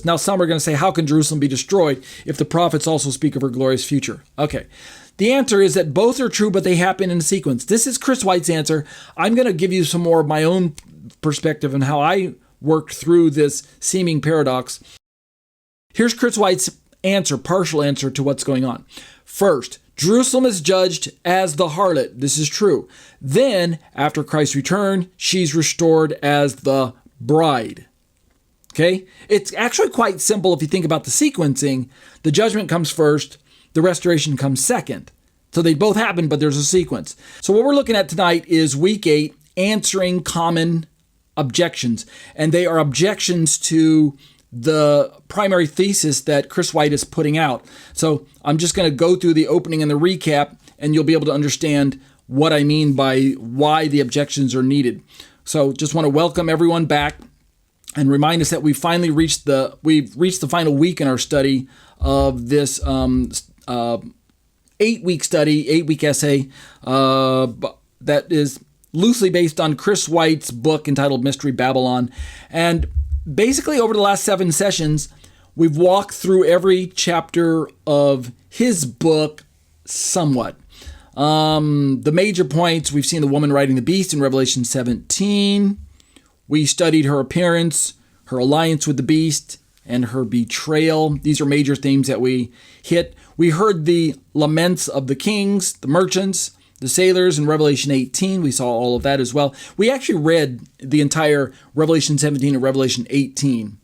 Now, some are going to say, how can Jerusalem be destroyed if the prophets also speak of her glorious future? Okay. The answer is that both are true, but they happen in sequence. This is Chris White's answer. I'm going to give you some more of my own perspective on how I worked through this seeming paradox. Here's Chris White's answer, partial answer to what's going on. First, Jerusalem is judged as the harlot. This is true. Then, after Christ's return, she's restored as the bride. Okay? It's actually quite simple if you think about the sequencing. The judgment comes first, the restoration comes second. So they both happen, but there's a sequence. So what we're looking at tonight is week 8, answering common objections. And they are objections to the primary thesis that Chris White is putting out. So I'm just going to go through the opening and the recap, and you'll be able to understand what I mean by why the objections are needed. So just want to welcome everyone back and remind us that we've reached the final week in our study of this 8-week study, 8-week essay that is loosely based on Chris White's book entitled Mystery Babylon. And basically over the last 7 sessions, we've walked through every chapter of his book somewhat. The major points, we've seen the woman riding the beast in Revelation 17. We studied her appearance, her alliance with the beast, and her betrayal. These are major themes that we hit. We heard the laments of the kings, the merchants, the sailors in Revelation 18. We saw all of that as well. We actually read the entire Revelation 17 and Revelation 18.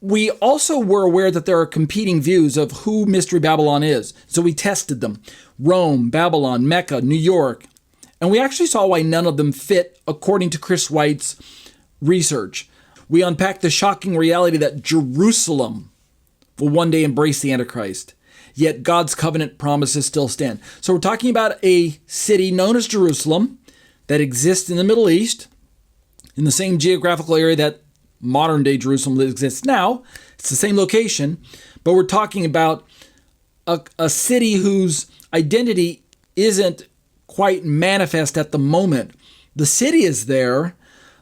We also were aware that there are competing views of who Mystery Babylon is. So we tested them. Rome, Babylon, Mecca, New York. And we actually saw why none of them fit according to Chris White's research. We unpacked the shocking reality that Jerusalem will one day embrace the Antichrist. Yet God's covenant promises still stand. So we're talking about a city known as Jerusalem that exists in the Middle East, in the same geographical area that modern day Jerusalem exists now. It's the same location, but we're talking about a city whose identity isn't quite manifest at the moment. The city is there,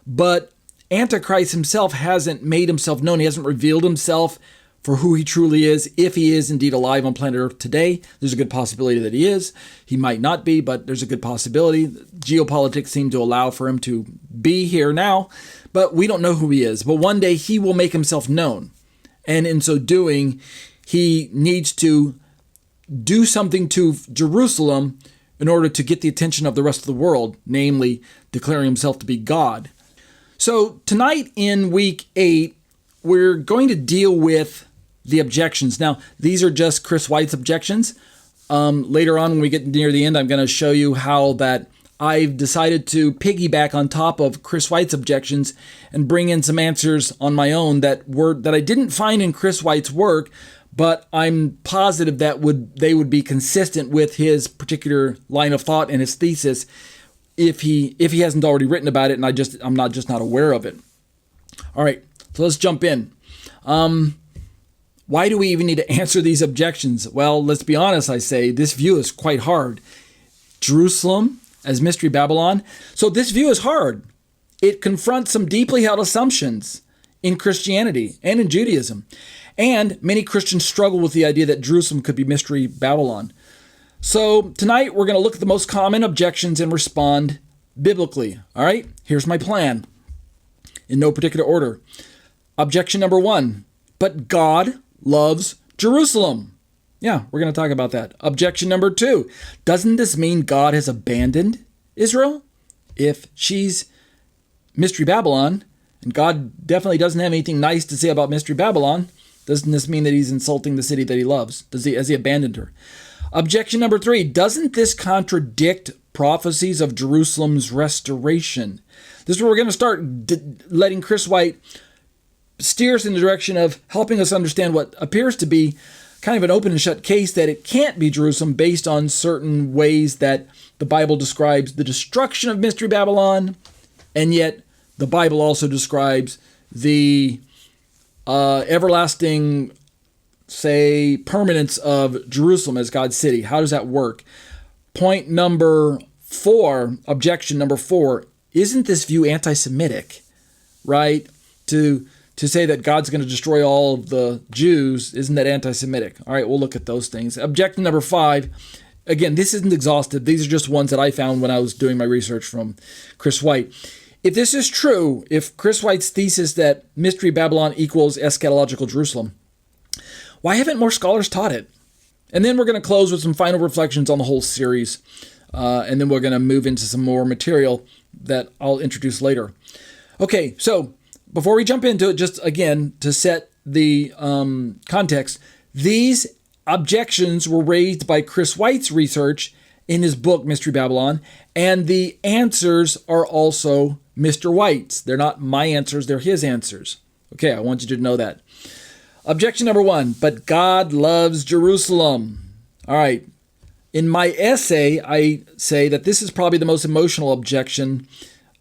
but Antichrist himself hasn't made himself known. He hasn't revealed himself for who he truly is. If he is indeed alive on planet Earth today, there's a good possibility that he is. He might not be, but there's a good possibility. Geopolitics seem to allow for him to be here now, but we don't know who he is. But one day he will make himself known. And in so doing, he needs to do something to Jerusalem in order to get the attention of the rest of the world, namely declaring himself to be God. So tonight in week 8, we're going to deal with the objections. Now, these are just Chris White's objections. Later on, when we get near the end, I'm going to show you how that I've decided to piggyback on top of Chris White's objections and bring in some answers on my own that I didn't find in Chris White's work, but I'm positive that they would be consistent with his particular line of thought and his thesis if he hasn't already written about it and I'm not aware of it. All right, so let's jump in. Why do we even need to answer these objections? Well, let's be honest, I say, this view is quite hard. Jerusalem as Mystery Babylon. So this view is hard. It confronts some deeply held assumptions in Christianity and in Judaism. And many Christians struggle with the idea that Jerusalem could be Mystery Babylon. So tonight we're going to look at the most common objections and respond biblically. All right, here's my plan in no particular order. Objection number 1, but God loves Jerusalem. Yeah, we're going to talk about that. Objection number 2, doesn't this mean God has abandoned Israel? If she's Mystery Babylon, and God definitely doesn't have anything nice to say about Mystery Babylon, doesn't this mean that he's insulting the city that he loves? Has he abandoned her? Objection number 3, doesn't this contradict prophecies of Jerusalem's restoration? This is where we're going to start letting Chris White steer us in the direction of helping us understand what appears to be kind of an open and shut case that it can't be Jerusalem based on certain ways that the Bible describes the destruction of Mystery Babylon, and yet the Bible also describes the everlasting, say, permanence of Jerusalem as God's city. How does that work? Point number 4, objection number 4, isn't this view anti-Semitic, right? To to say that God's going to destroy all of the Jews, isn't that anti-Semitic? All right, we'll look at those things. Objection number 5. Again, this isn't exhaustive. These are just ones that I found when I was doing my research from Chris White. If this is true, if Chris White's thesis that Mystery Babylon equals eschatological Jerusalem, why haven't more scholars taught it? And then we're going to close with some final reflections on the whole series. And then we're going to move into some more material that I'll introduce later. Okay, so before we jump into it, just again, to set the context, these objections were raised by Chris White's research in his book, Mystery Babylon, and the answers are also Mr. White's. They're not my answers, they're his answers. Okay, I want you to know that. Objection number 1, but God loves Jerusalem. All right, in my essay, I say that this is probably the most emotional objection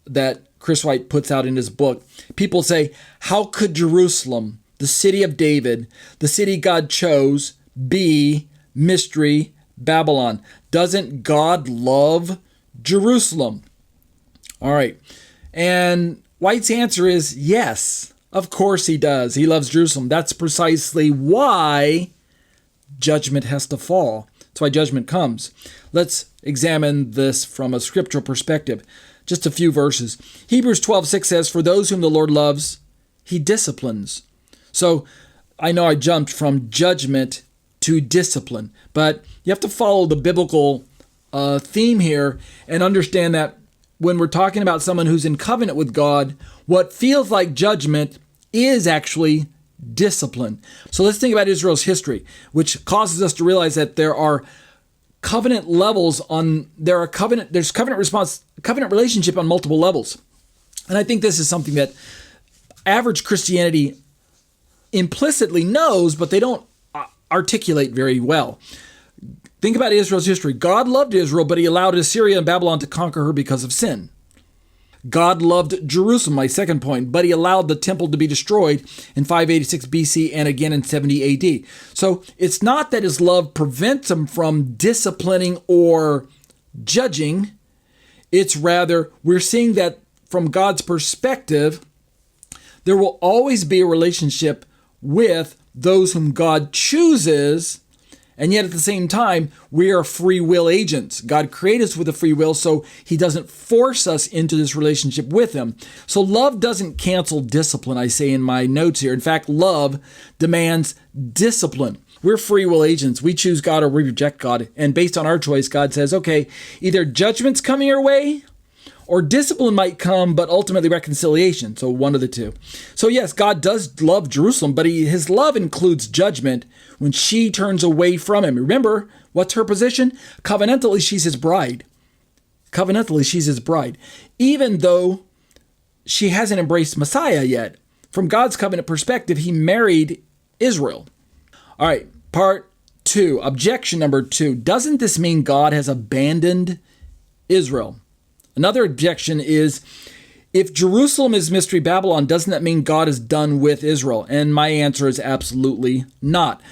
that Chris White puts out in his book. People say, how could Jerusalem, the city of David, the city God chose, be Mystery Babylon? Doesn't God love Jerusalem? All right. And White's answer is yes, of course he does. He loves Jerusalem. That's precisely why judgment has to fall. That's why judgment comes. Let's examine this from a scriptural perspective. Just a few verses. Hebrews 12:6 says, for those whom the Lord loves, he disciplines. So I know I jumped from judgment to discipline, but you have to follow the biblical theme here and understand that when we're talking about someone who's in covenant with God, what feels like judgment is actually discipline. So let's think about Israel's history, which causes us to realize that there are covenant levels there's covenant relationship on multiple levels. And I think this is something that average Christianity implicitly knows, but they don't articulate very well. Think about Israel's history. God loved Israel, but he allowed Assyria and Babylon to conquer her because of sin. God loved Jerusalem, my second point, but he allowed the temple to be destroyed in 586 BC and again in 70 AD. So it's not that his love prevents him from disciplining or judging. It's rather, we're seeing that from God's perspective, there will always be a relationship with those whom God chooses. And yet at the same time, we are free will agents. God created us with a free will, so he doesn't force us into this relationship with him. So love doesn't cancel discipline, I say in my notes here. In fact, love demands discipline. We're free will agents. We choose God or we reject God. And based on our choice, God says, okay, either judgment's coming your way or discipline might come, but ultimately reconciliation. So one of the two. So yes, God does love Jerusalem, but his love includes judgment when she turns away from him. Remember, what's her position? Covenantally, she's his bride. Covenantally, she's his bride. Even though she hasn't embraced Messiah yet. From God's covenant perspective, he married Israel. All right, part 2. Objection number 2. Doesn't this mean God has abandoned Israel? Another objection is, if Jerusalem is Mystery Babylon, doesn't that mean God is done with Israel? And my answer is absolutely not.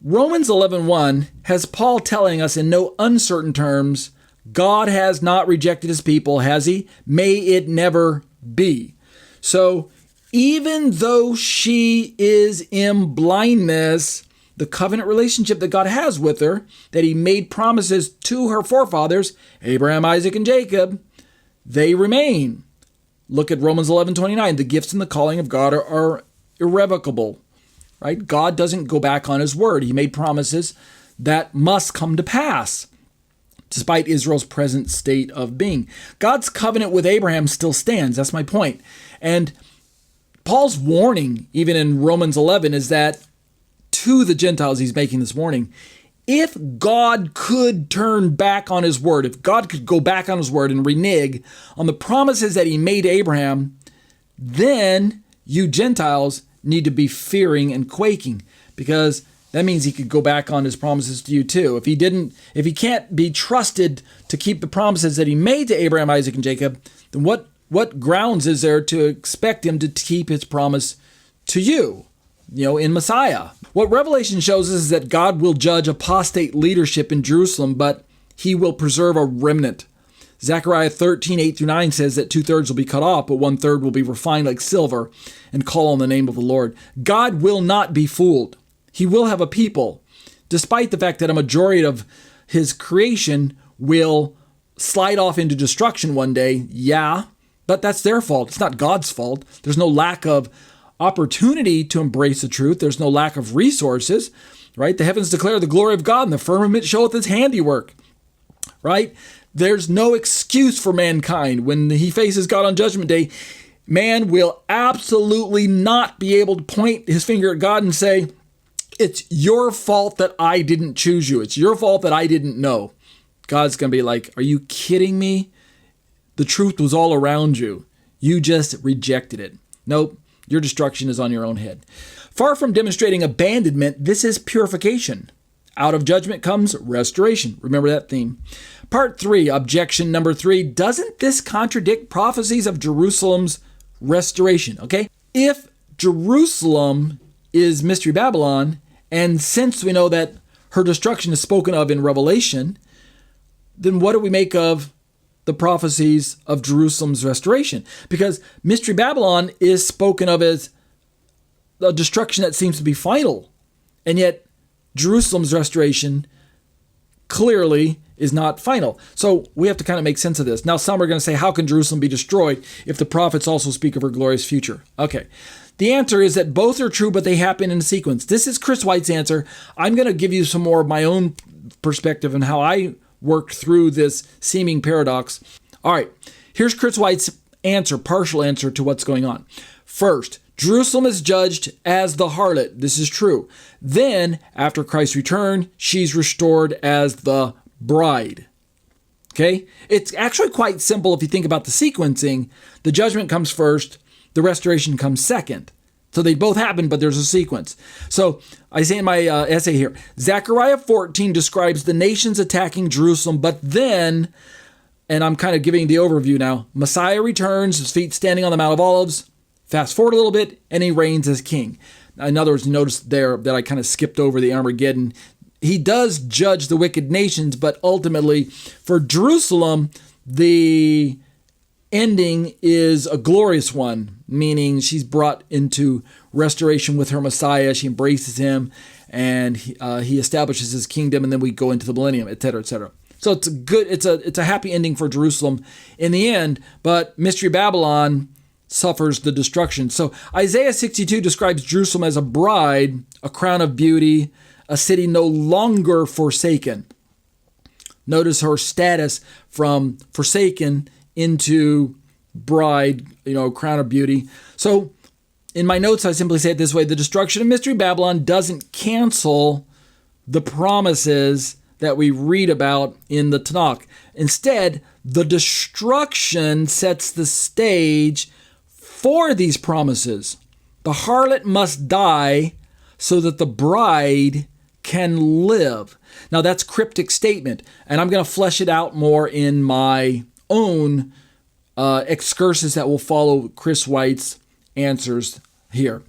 Romans 11:1 has Paul telling us in no uncertain terms, God has not rejected his people, has he? May it never be. So even though she is in blindness, the covenant relationship that God has with her, that he made promises to her forefathers, Abraham, Isaac, and Jacob, they remain. Look at Romans 11:29. The gifts and the calling of God are irrevocable, right? God doesn't go back on his word. He made promises that must come to pass, despite Israel's present state of being. God's covenant with Abraham still stands. That's my point. And Paul's warning, even in Romans 11, is that to the Gentiles, he's making this warning. If God could turn back on his word, if God could go back on his word and renege on the promises that he made to Abraham, then you Gentiles need to be fearing and quaking, because that means he could go back on his promises to you too. If he can't be trusted to keep the promises that he made to Abraham, Isaac, and Jacob, then what grounds is there to expect him to keep his promise to you? In Messiah. What Revelation shows us is that God will judge apostate leadership in Jerusalem, but he will preserve a remnant. Zechariah 13, 8 through 9 says that 2/3 will be cut off, but 1/3 will be refined like silver and call on the name of the Lord. God will not be fooled. He will have a people, despite the fact that a majority of his creation will slide off into destruction one day. Yeah, but that's their fault. It's not God's fault. There's no lack of opportunity to embrace the truth. There's no lack of resources, right? The heavens declare the glory of God, and the firmament showeth his handiwork, right? There's no excuse for mankind. When he faces God on Judgment Day, man will absolutely not be able to point his finger at God and say, it's your fault that I didn't choose you. It's your fault that I didn't know. God's going to be like, are you kidding me? The truth was all around you. You just rejected it. Nope, your destruction is on your own head. Far from demonstrating abandonment, this is purification. Out of judgment comes restoration. Remember that theme. Part 3, objection number 3. Doesn't this contradict prophecies of Jerusalem's restoration? Okay, if Jerusalem is Mystery Babylon, and since we know that her destruction is spoken of in Revelation, then what do we make of the prophecies of Jerusalem's restoration? Because Mystery Babylon is spoken of as a destruction that seems to be final, and yet Jerusalem's restoration clearly is not final. So we have to kind of make sense of this. Now, some are going to say, how can Jerusalem be destroyed if the prophets also speak of her glorious future? Okay. The answer is that both are true, but they happen in sequence. This is Chris White's answer. I'm going to give you some more of my own perspective on how I worked through this seeming paradox. All right. Here's Chris White's answer, partial answer to what's going on. First, Jerusalem is judged as the harlot. This is true. Then, after Christ's return, she's restored as the bride. Okay? It's actually quite simple if you think about the sequencing. The judgment comes first, the restoration comes second. So they both happen, but there's a sequence. So I say in my essay here, Zechariah 14 describes the nations attacking Jerusalem, but then, and I'm kind of giving the overview now, Messiah returns, his feet standing on the Mount of Olives. Fast forward a little bit, and he reigns as king. In other words, notice there that I kind of skipped over the Armageddon. He does judge the wicked nations, but ultimately, for Jerusalem, the ending is a glorious one, meaning she's brought into restoration with her Messiah. She embraces him, and he establishes his kingdom, and then we go into the millennium, etc., etc. So it's a happy ending for Jerusalem in the end, but Mystery Babylon suffers the destruction. So Isaiah 62 describes Jerusalem as a bride, a crown of beauty, a city no longer forsaken. Notice her status from forsaken into bride, crown of beauty. So in my notes, I simply say it this way: the destruction of Mystery Babylon doesn't cancel the promises that we read about in the Tanakh. Instead, the destruction sets the stage for these promises. The harlot must die so that the bride can live. Now that's cryptic statement, and I'm going to flesh it out more in my own excursus that will follow Chris White's answers here.